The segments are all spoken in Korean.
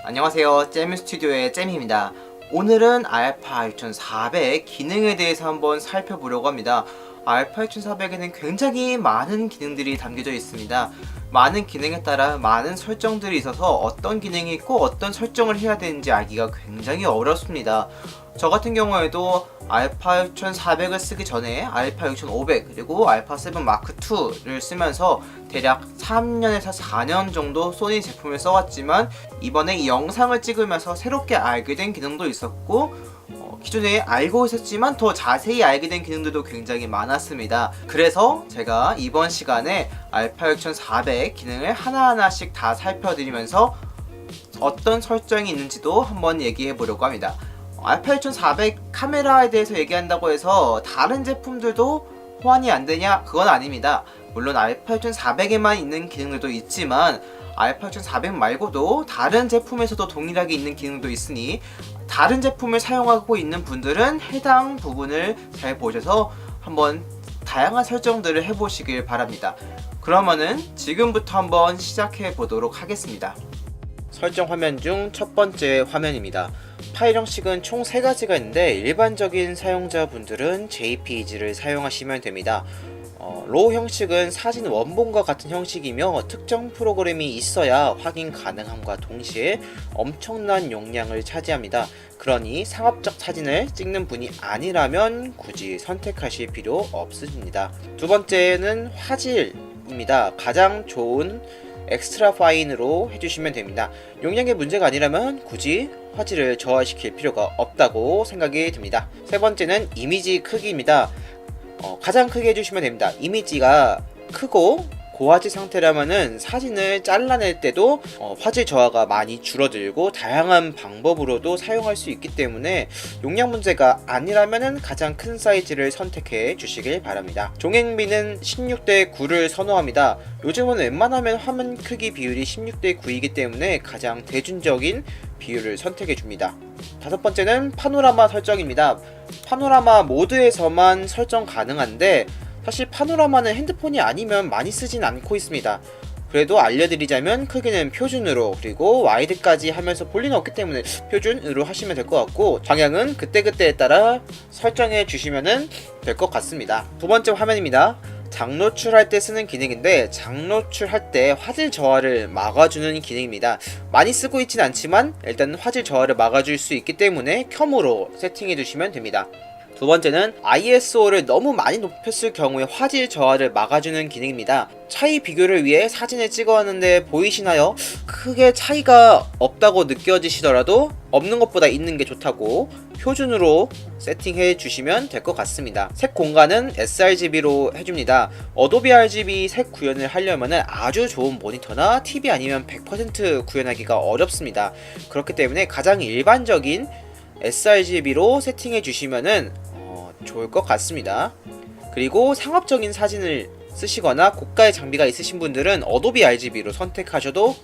안녕하세요. 잼 스튜디오의 잼입니다. 오늘은 알파 6400 기능에 대해서 한번 살펴보려고 합니다. 알파 6400에는 굉장히 많은 기능들이 담겨져 있습니다. 많은 기능에 따라 많은 설정들이 있어서 어떤 기능이 있고 어떤 설정을 해야 되는지 알기가 굉장히 어렵습니다. 저 같은 경우에도 알파 6400을 쓰기 전에 알파 6500 그리고 알파 7 마크 2를 쓰면서 대략 3년에서 4년 정도 소니 제품을 써왔지만 이번에 이 영상을 찍으면서 새롭게 알게 된 기능도 있었고 기존에 알고 있었지만 더 자세히 알게 된 기능들도 굉장히 많았습니다. 그래서 제가 이번 시간에 알파 6400 기능을 하나하나씩 다 살펴드리면서 어떤 설정이 있는지도 한번 얘기해 보려고 합니다. 알파 6400 카메라에 대해서 얘기한다고 해서 다른 제품들도 호환이 안 되냐? 그건 아닙니다. 물론 알파 6400에만 있는 기능들도 있지만 알파 6400 말고도 다른 제품에서도 동일하게 있는 기능도 있으니 다른 제품을 사용하고 있는 분들은 해당 부분을 잘 보셔서 한번 다양한 설정들을 해보시길 바랍니다. 그러면은 지금부터 한번 시작해 보도록 하겠습니다. 설정 화면 중 첫 번째 화면입니다. 파일 형식은 총 3가지가 있는데 일반적인 사용자분들은 JPEG를 사용하시면 됩니다. 로우 형식은 사진 원본과 같은 형식이며 특정 프로그램이 있어야 확인 가능함과 동시에 엄청난 용량을 차지합니다. 그러니 상업적 사진을 찍는 분이 아니라면 굳이 선택하실 필요 없습니다. 두 번째는 화질입니다. 가장 좋은 엑스트라 파인으로 해주시면 됩니다. 용량의 문제가 아니라면 굳이 화질을 저하시킬 필요가 없다고 생각이 듭니다. 세 번째는 이미지 크기입니다. 가장 크게 해주시면 됩니다. 이미지가 크고 고화질 상태라면은 사진을 잘라낼 때도 화질 저하가 많이 줄어들고 다양한 방법으로도 사용할 수 있기 때문에 용량 문제가 아니라면은 가장 큰 사이즈를 선택해 주시길 바랍니다. 종횡비는 16대 9를 선호합니다. 요즘은 웬만하면 화면 크기 비율이 16대 9이기 때문에 가장 대중적인 비율을 선택해 줍니다. 다섯 번째는 파노라마 설정입니다. 파노라마 모드에서만 설정 가능한데 사실 파노라마는 핸드폰이 아니면 많이 쓰진 않고 있습니다. 그래도 알려드리자면 크기는 표준으로 그리고 와이드까지 하면서 볼 리는 없기 때문에 표준으로 하시면 될 것 같고 방향은 그때그때에 따라 설정해 주시면 될 것 같습니다. 두 번째 화면입니다. 장노출할 때 쓰는 기능인데 장노출할 때 화질 저하를 막아주는 기능입니다. 많이 쓰고 있진 않지만 일단 화질 저하를 막아줄 수 있기 때문에 켬으로 세팅해 주시면 됩니다. 두 번째는 ISO를 너무 많이 높였을 경우에 화질 저하를 막아주는 기능입니다. 차이 비교를 위해 사진을 찍어왔는데 보이시나요? 크게 차이가 없다고 느껴지시더라도 없는 것보다 있는 게 좋다고 표준으로 세팅해 주시면 될 것 같습니다. 색 공간은 sRGB로 해줍니다. 어도비 RGB 색 구현을 하려면 아주 좋은 모니터나 TV 아니면 100% 구현하기가 어렵습니다. 그렇기 때문에 가장 일반적인 sRGB로 세팅해 주시면은 좋을 것 같습니다. 그리고 상업적인 사진을 쓰시거나 고가의 장비가 있으신 분들은 어도비 RGB로 선택하셔도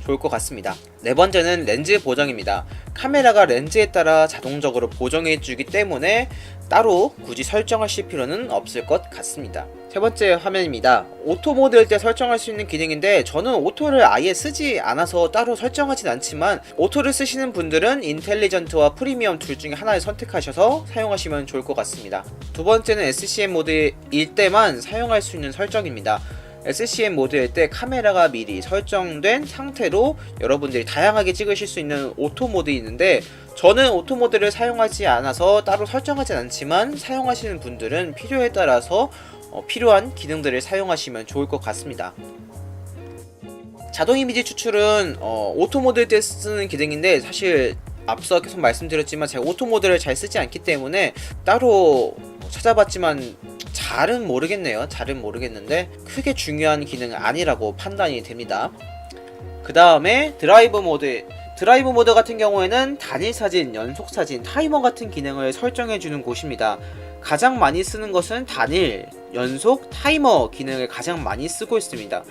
좋을 것 같습니다. 네 번째는 렌즈 보정입니다. 카메라가 렌즈에 따라 자동적으로 보정해 주기 때문에 따로 굳이 설정하실 필요는 없을 것 같습니다. 세 번째 화면입니다. 오토 모드일 때 설정할 수 있는 기능인데 저는 오토를 아예 쓰지 않아서 따로 설정하진 않지만 오토를 쓰시는 분들은 인텔리전트와 프리미엄 둘 중에 하나를 선택하셔서 사용하시면 좋을 것 같습니다. 두 번째는 SCM 모드일 때만 사용할 수 있는 설정입니다. SCM 모드일 때 카메라가 미리 설정된 상태로 여러분들이 다양하게 찍으실 수 있는 오토 모드 있는데 저는 오토 모드를 사용하지 않아서 따로 설정하진 않지만 사용하시는 분들은 필요에 따라서 필요한 기능들을 사용하시면 좋을 것 같습니다. 자동 이미지 추출은 오토 모드일 때 쓰는 기능인데 사실 앞서 계속 말씀드렸지만 제가 오토 모드를 잘 쓰지 않기 때문에 따로 찾아봤지만 잘은 모르겠네요. 잘은 모르겠는데 크게 중요한 기능은 아니라고 판단이 됩니다. 그 다음에 드라이브 모드 같은 경우에는 단일 사진, 연속 사진, 타이머 같은 기능을 설정해주는 곳입니다. 가장 많이 쓰는 것은 단일, 연속, 타이머 기능을 가장 많이 쓰고 있습니다.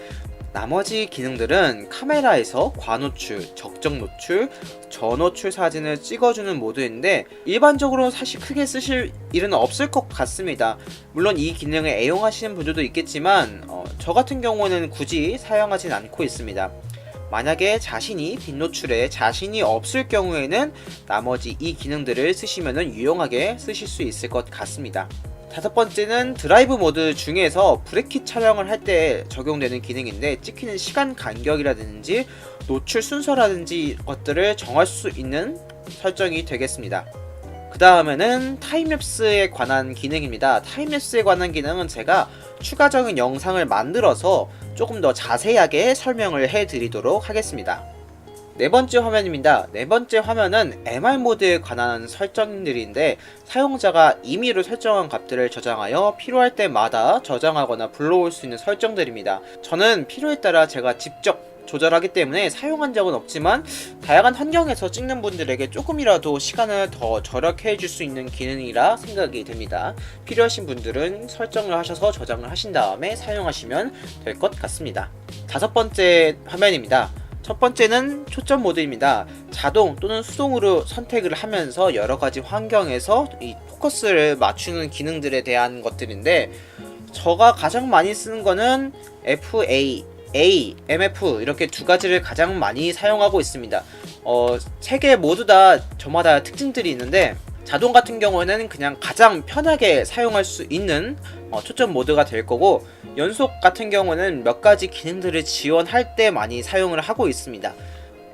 나머지 기능들은 카메라에서 과노출, 적정 노출, 저노출 사진을 찍어주는 모드인데 일반적으로 사실 크게 쓰실 일은 없을 것 같습니다. 물론 이 기능을 애용하시는 분들도 있겠지만 저 같은 경우는 굳이 사용하진 않고 있습니다. 만약에 자신이 빛 노출에 자신이 없을 경우에는 나머지 이 기능들을 쓰시면 유용하게 쓰실 수 있을 것 같습니다. 다섯 번째는 드라이브 모드 중에서 브레이크 촬영을 할 때 적용되는 기능인데, 찍히는 시간 간격이라든지 노출 순서라든지 것들을 정할 수 있는 설정이 되겠습니다. 그 다음에는 타임랩스에 관한 기능입니다. 타임랩스에 관한 기능은 제가 추가적인 영상을 만들어서 조금 더 자세하게 설명을 해드리도록 하겠습니다. 네 번째 화면입니다. 네 번째 화면은 MR 모드에 관한 설정들인데, 사용자가 임의로 설정한 값들을 저장하여 필요할 때마다 저장하거나 불러올 수 있는 설정들입니다. 저는 필요에 따라 제가 직접 조절하기 때문에 사용한 적은 없지만, 다양한 환경에서 찍는 분들에게 조금이라도 시간을 더 절약해 줄 수 있는 기능이라 생각이 됩니다. 필요하신 분들은 설정을 하셔서 저장을 하신 다음에 사용하시면 될 것 같습니다. 다섯 번째 화면입니다. 첫 번째는 초점 모드입니다. 자동 또는 수동으로 선택을 하면서 여러가지 환경에서 이 포커스를 맞추는 기능들에 대한 것들인데, 제가 가장 많이 쓰는 거는 FA, A, MF 이렇게 두 가지를 가장 많이 사용하고 있습니다. 세 개 모두 다 저마다 특징들이 있는데, 자동 같은 경우에는 그냥 가장 편하게 사용할 수 있는 초점 모드가 될 거고, 연속 같은 경우는 몇 가지 기능들을 지원할 때 많이 사용을 하고 있습니다.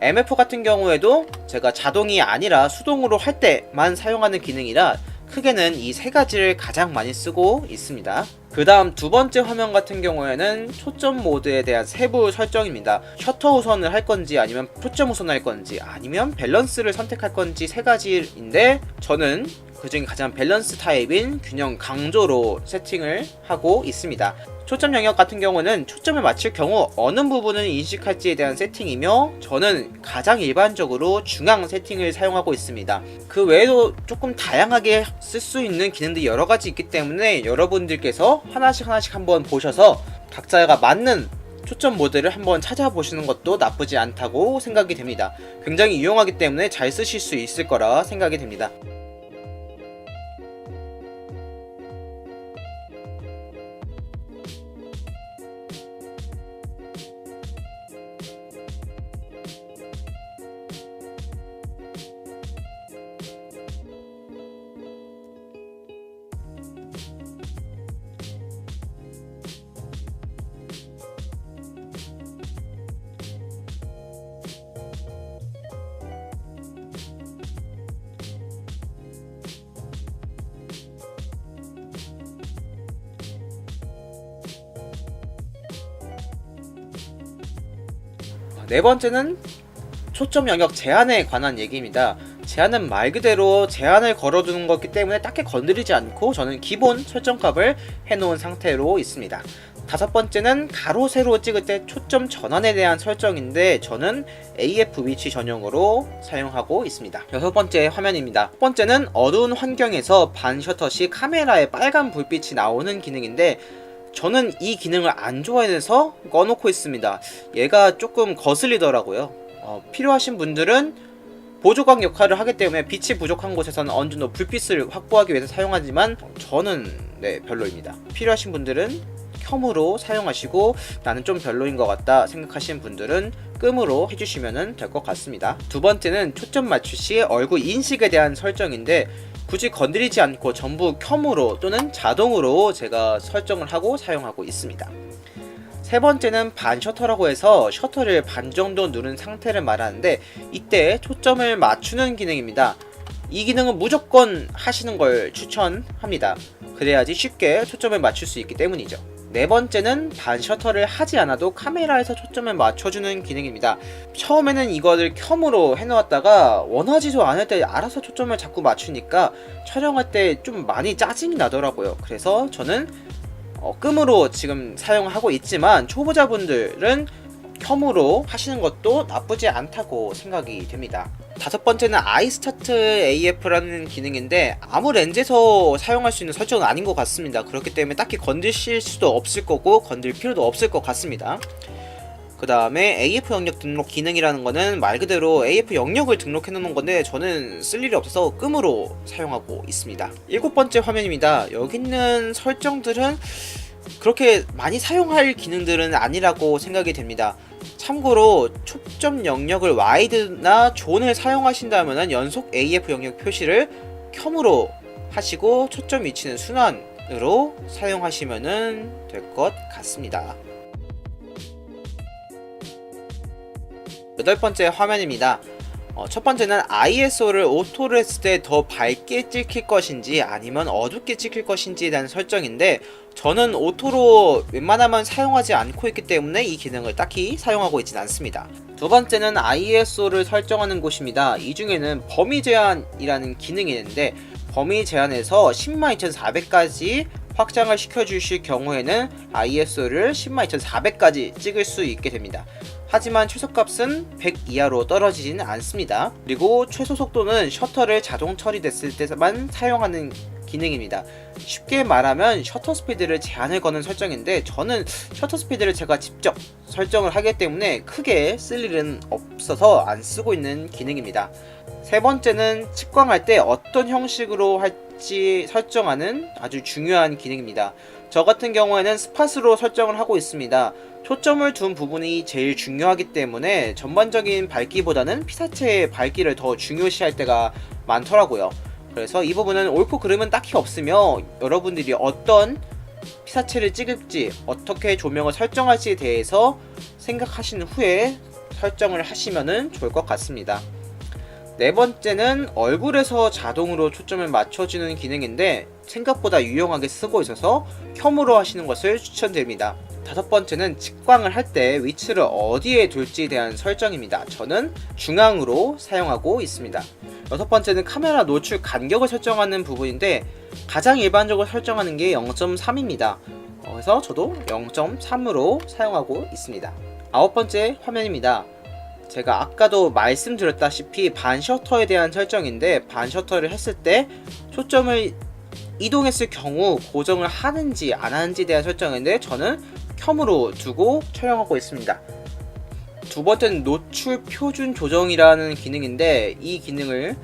MF 같은 경우에도 제가 자동이 아니라 수동으로 할 때만 사용하는 기능이라 크게는 이 세 가지를 가장 많이 쓰고 있습니다. 그 다음 두 번째 화면 같은 경우에는 초점 모드에 대한 세부 설정입니다. 셔터 우선을 할 건지, 아니면 초점 우선을 할 건지, 아니면 밸런스를 선택할 건지 세 가지인데, 저는 그 중에 가장 밸런스 타입인 균형 강조로 세팅을 하고 있습니다. 초점 영역 같은 경우는 초점을 맞출 경우 어느 부분을 인식할지에 대한 세팅이며, 저는 가장 일반적으로 중앙 세팅을 사용하고 있습니다. 그 외에도 조금 다양하게 쓸 수 있는 기능들이 여러 가지 있기 때문에 여러분들께서 하나씩 한번 보셔서 각자가 맞는 초점 모드를 한번 찾아보시는 것도 나쁘지 않다고 생각이 됩니다. 굉장히 유용하기 때문에 잘 쓰실 수 있을 거라 생각이 됩니다. 네 번째는 초점 영역 제한에 관한 얘기입니다. 제한은 말 그대로 제한을 걸어두는 거기 때문에 딱히 건드리지 않고 저는 기본 설정값을 해놓은 상태로 있습니다. 다섯 번째는 가로 세로 찍을 때 초점 전환에 대한 설정인데, 저는 AF 위치 전용으로 사용하고 있습니다. 여섯 번째 화면입니다. 첫 번째는 어두운 환경에서 반 셔터 시 카메라에 빨간 불빛이 나오는 기능인데, 저는 이 기능을 안 좋아해서 꺼놓고 있습니다. 얘가 조금 거슬리더라고요. 필요하신 분들은 보조광 역할을 하기 때문에 빛이 부족한 곳에서는 어느 정도 불빛을 확보하기 위해서 사용하지만, 저는 별로입니다. 필요하신 분들은 켬으로 사용하시고, 나는 좀 별로인 것 같다 생각하시는 분들은 끔으로 해주시면 될 것 같습니다. 두 번째는 초점 맞추 시의 얼굴 인식에 대한 설정인데, 굳이 건드리지 않고 전부 켬으로 또는 자동으로 제가 설정을 하고 사용하고 있습니다. 세 번째는 반 셔터라고 해서 셔터를 반 정도 누른 상태를 말하는데, 이때 초점을 맞추는 기능입니다. 이 기능은 무조건 하시는 걸 추천합니다. 그래야지 쉽게 초점을 맞출 수 있기 때문이죠. 네 번째는 반 셔터를 하지 않아도 카메라에서 초점을 맞춰주는 기능입니다. 처음에는 이거를 켬으로 해놓았다가 원하지도 않을 때 알아서 초점을 자꾸 맞추니까 촬영할 때 좀 많이 짜증이 나더라고요. 그래서 저는 끔으로 지금 사용하고 있지만, 초보자분들은 켬으로 하시는 것도 나쁘지 않다고 생각이 됩니다. 다섯 번째는 아이스타트 AF라는 기능인데, 아무 렌즈에서 사용할 수 있는 설정은 아닌 것 같습니다. 그렇기 때문에 딱히 건드실 수도 없을 거고 건들 필요도 없을 것 같습니다. 그 다음에 AF 영역 등록 기능이라는 거는 말 그대로 AF 영역을 등록해 놓는 건데, 저는 쓸 일이 없어서 끔으로 사용하고 있습니다. 일곱 번째 화면입니다. 여기 있는 설정들은 그렇게 많이 사용할 기능들은 아니라고 생각이 됩니다. 참고로 초점 영역을 와이드나 존을 사용하신다면 연속 AF 영역 표시를 켬으로 하시고 초점 위치는 순환으로 사용하시면 될 것 같습니다. 여덟 번째 화면입니다. 첫 번째는 ISO를 오토로 했을 때 더 밝게 찍힐 것인지 아니면 어둡게 찍힐 것인지에 대한 설정인데, 저는 오토로 웬만하면 사용하지 않고 있기 때문에 이 기능을 딱히 사용하고 있진 않습니다. 두 번째는 ISO를 설정하는 곳입니다. 이 중에는 범위 제한이라는 기능이 있는데, 범위 제한에서 102,400까지 확장을 시켜주실 경우에는 ISO를 102,400까지 찍을 수 있게 됩니다. 하지만 최소값은 100 이하로 떨어지지는 않습니다. 그리고 최소 속도는 셔터를 자동 처리됐을 때만 사용하는 기능입니다. 쉽게 말하면 셔터 스피드를 제한을 거는 설정인데, 저는 셔터 스피드를 제가 직접 설정을 하기 때문에 크게 쓸 일은 없어서 안 쓰고 있는 기능입니다. 세 번째는 측광할 때 어떤 형식으로 할지 설정하는 아주 중요한 기능입니다. 저 같은 경우에는 스팟으로 설정을 하고 있습니다. 초점을 둔 부분이 제일 중요하기 때문에 전반적인 밝기보다는 피사체의 밝기를 더 중요시할 때가 많더라고요. 그래서 이 부분은 옳고 그름은 딱히 없으며, 여러분들이 어떤 피사체를 찍을지, 어떻게 조명을 설정할지에 대해서 생각하신 후에 설정을 하시면 좋을 것 같습니다. 네 번째는 얼굴에서 자동으로 초점을 맞춰주는 기능인데, 생각보다 유용하게 쓰고 있어서 켬으로 하시는 것을 추천드립니다. 다섯 번째는 측광을 할 때 위치를 어디에 둘지에 대한 설정입니다. 저는 중앙으로 사용하고 있습니다. 여섯 번째는 카메라 노출 간격을 설정하는 부분인데, 가장 일반적으로 설정하는 게 0.3입니다. 그래서 저도 0.3으로 사용하고 있습니다. 아홉 번째 화면입니다. 제가 아까도 말씀드렸다시피 반셔터에 대한 설정인데, 반셔터를 했을 때 초점을 이동했을 경우 고정을 하는지 안 하는지에 대한 설정인데, 저는 켬으로 두고 촬영하고 있습니다. 두 번째는 노출 표준 조정이라는 기능인데, 이 기능을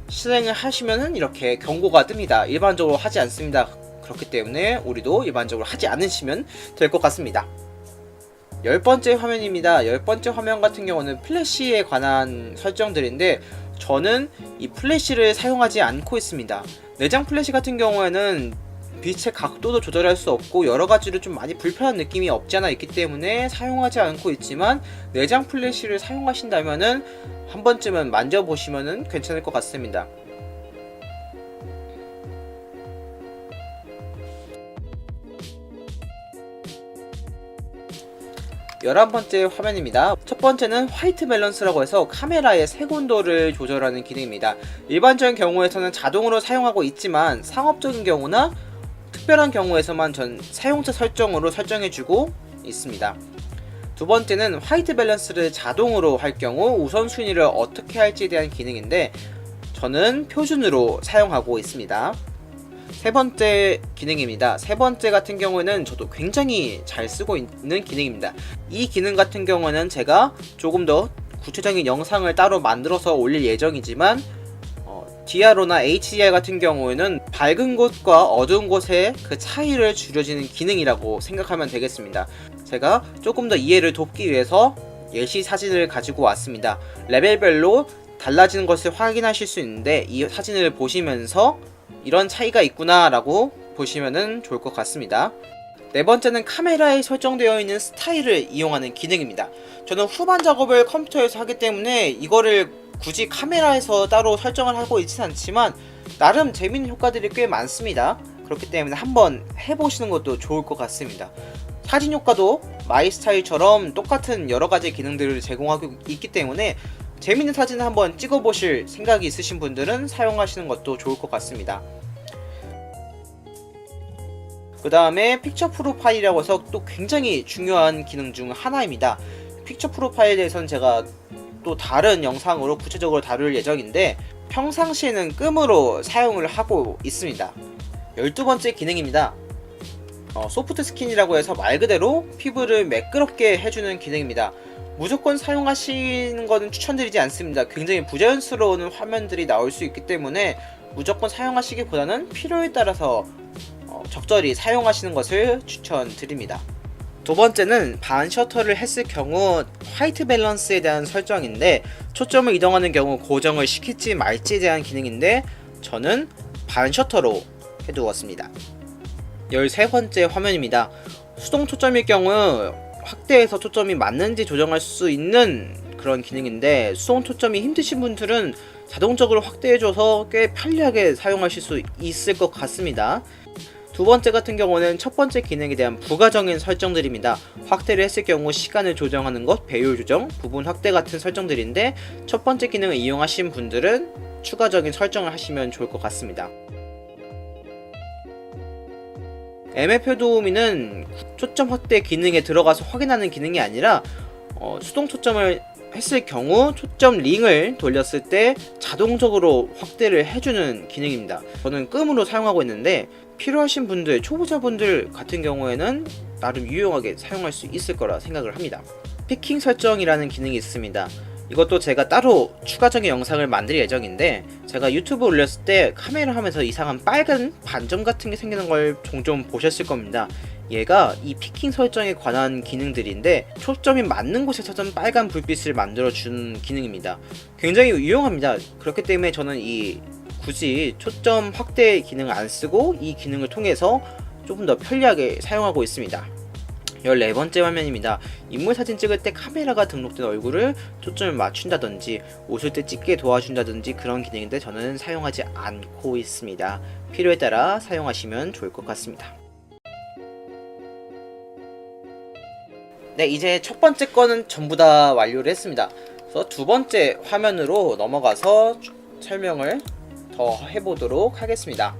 실행을 하시면은 이렇게 경고가 뜹니다. 일반적으로 하지 않습니다. 그렇기 때문에 우리도 일반적으로 하지 않으시면 될 것 같습니다. 열 번째 화면입니다. 열 번째 화면 같은 경우는 플래시에 관한 설정들인데, 저는 이 플래시를 사용하지 않고 있습니다. 내장 플래시 같은 경우에는 빛의 각도도 조절할 수 없고 여러가지로 좀 많이 불편한 느낌이 없지 않아 있기 때문에 사용하지 않고 있지만, 내장 플래시를 사용하신다면은 한 번쯤은 만져보시면은 괜찮을 것 같습니다. 11번째 화면입니다. 첫 번째는 화이트 밸런스라고 해서 카메라의 색온도를 조절하는 기능입니다. 일반적인 경우에서는 자동으로 사용하고 있지만, 상업적인 경우나 특별한 경우에서만 전 사용자 설정으로 설정해주고 있습니다. 두 번째는 화이트 밸런스를 자동으로 할 경우 우선순위를 어떻게 할지에 대한 기능인데, 저는 표준으로 사용하고 있습니다. 세 번째 기능입니다. 세 번째 같은 경우에는 저도 굉장히 잘 쓰고 있는 기능입니다. 이 기능 같은 경우는 제가 조금 더 구체적인 영상을 따로 만들어서 올릴 예정이지만, DRO나 HDR 같은 경우에는 밝은 곳과 어두운 곳의 그 차이를 줄여주는 기능이라고 생각하면 되겠습니다. 제가 조금 더 이해를 돕기 위해서 예시 사진을 가지고 왔습니다. 레벨별로 달라지는 것을 확인하실 수 있는데, 이 사진을 보시면서 이런 차이가 있구나 라고 보시면 좋을 것 같습니다. 네 번째는 카메라에 설정되어 있는 스타일을 이용하는 기능입니다. 저는 후반 작업을 컴퓨터에서 하기 때문에 이거를 굳이 카메라에서 따로 설정을 하고 있진 않지만, 나름 재밌는 효과들이 꽤 많습니다. 그렇기 때문에 한번 해보시는 것도 좋을 것 같습니다. 사진 효과도 마이스타일처럼 똑같은 여러가지 기능들을 제공하고 있기 때문에 재밌는 사진을 한번 찍어보실 생각이 있으신 분들은 사용하시는 것도 좋을 것 같습니다. 그 다음에 픽처 프로파일이라고 해서 또 굉장히 중요한 기능 중 하나입니다. 픽처 프로파일에 대해서는 제가 또 다른 영상으로 구체적으로 다룰 예정인데, 평상시에는 끔으로 사용을 하고 있습니다. 12번째 기능입니다. 소프트 스킨이라고 해서 말 그대로 피부를 매끄럽게 해주는 기능입니다. 무조건 사용하시는 것은 추천드리지 않습니다. 굉장히 부자연스러운 화면들이 나올 수 있기 때문에 무조건 사용하시기보다는 필요에 따라서 적절히 사용하시는 것을 추천드립니다. 두 번째는 반 셔터를 했을 경우 화이트 밸런스에 대한 설정인데, 초점을 이동하는 경우 고정을 시킬지 말지에 대한 기능인데 저는 반 셔터로 해두었습니다. 13번째 화면입니다. 수동 초점일 경우 확대해서 초점이 맞는지 조정할 수 있는 그런 기능인데, 수동 초점이 힘드신 분들은 자동적으로 확대해줘서 꽤 편리하게 사용하실 수 있을 것 같습니다. 두 번째 같은 경우는 첫 번째 기능에 대한 부가적인 설정들입니다. 확대를 했을 경우 시간을 조정하는 것, 배율 조정, 부분 확대 같은 설정들인데, 첫 번째 기능을 이용하신 분들은 추가적인 설정을 하시면 좋을 것 같습니다. MF표 도우미는 초점 확대 기능에 들어가서 확인하는 기능이 아니라 수동 초점을 했을 경우 초점 링을 돌렸을 때 자동적으로 확대를 해주는 기능입니다. 저는 끔으로 사용하고 있는데, 필요하신 분들, 초보자분들 같은 경우에는 나름 유용하게 사용할 수 있을 거라 생각을 합니다. 피킹 설정이라는 기능이 있습니다. 이것도 제가 따로 추가적인 영상을 만들 예정인데, 제가 유튜브 올렸을 때 카메라 하면서 이상한 빨간 반점 같은 게 생기는 걸 종종 보셨을 겁니다. 얘가 이 피킹 설정에 관한 기능들인데, 초점이 맞는 곳에서는 빨간 불빛을 만들어주는 기능입니다. 굉장히 유용합니다. 그렇기 때문에 저는 굳이 초점 확대 기능을 안 쓰고 이 기능을 통해서 조금 더 편리하게 사용하고 있습니다. 14번째 화면입니다. 인물 사진 찍을 때 카메라가 등록된 얼굴을 초점을 맞춘다든지 웃을 때 찍게 도와준다든지 그런 기능인데 저는 사용하지 않고 있습니다. 필요에 따라 사용하시면 좋을 것 같습니다. 네, 이제 첫 번째 거는 전부 다 완료를 했습니다. 그래서 두 번째 화면으로 넘어가서 설명을 더 해보도록 하겠습니다.